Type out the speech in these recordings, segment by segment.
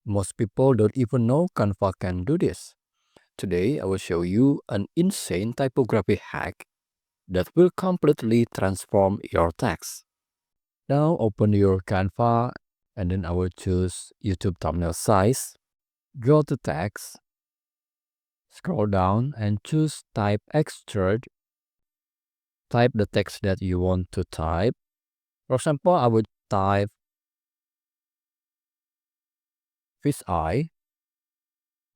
Most people don't even know Canva can do this. Today, I will show you an insane typography hack that will completely transform your text. Now open your Canva and then I will choose YouTube thumbnail size. Go to text, scroll down and choose type extrude. Type the text that you want to type. For example, I would type Fisheye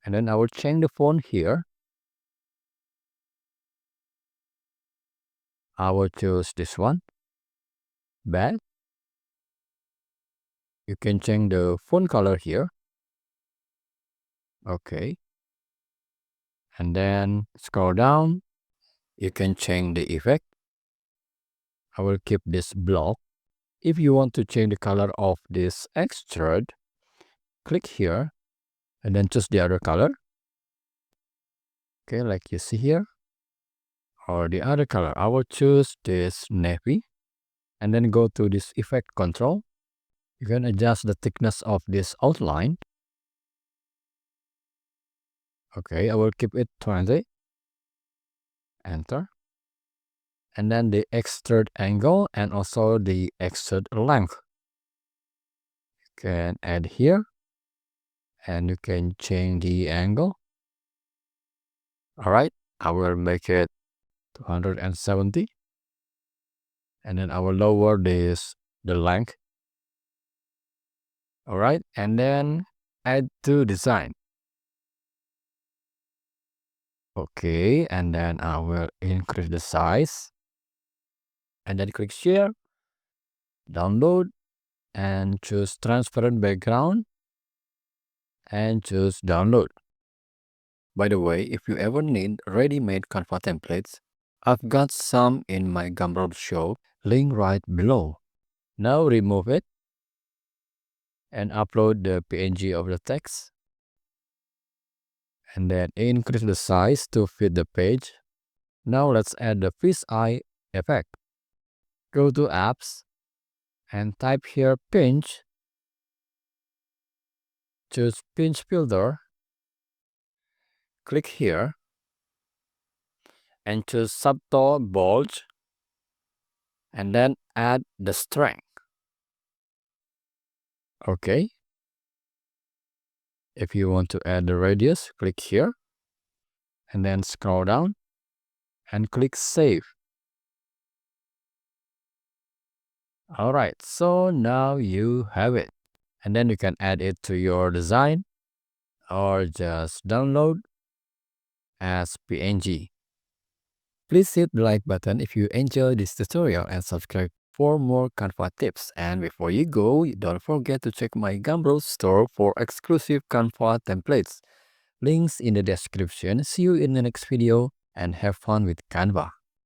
and then I will change the font here. I will choose this one. Back. You can change the font color here. Okay. And then scroll down. You can change the effect. I will keep this block. If you want to change the color of this extrude, click here and then choose the other color. Okay, like you see here. Or the other color. I will choose this navy and then go to this effect control. You can adjust the thickness of this outline. Okay, I will keep it 20. Enter. And then the extrude angle and also the extrude length. You can add here and you can change the angle. All right, I will make it 270. And then I will lower the length. All right, and then add to design. Okay, and then I will increase the size. And then click share, download, and choose transparent background, and choose download. By the way, if you ever need ready-made Canva templates, I've got some in my Gumroad shop, link right below. Now remove it and upload the PNG of the text. And then increase the size to fit the page. Now let's add the fisheye effect. Go to apps and type here pinch. Choose pinch filter. Click here and choose subtle bulge and then add the strength. Okay. If you want to add the radius, click here and then scroll down and click save. Alright, so now you have it. And then you can add it to your design or just download as PNG. Please hit the like button if you enjoyed this tutorial and subscribe for more Canva tips. And before you go, don't forget to check my Gumroad store for exclusive Canva templates. Links in the description. See you in the next video and have fun with Canva.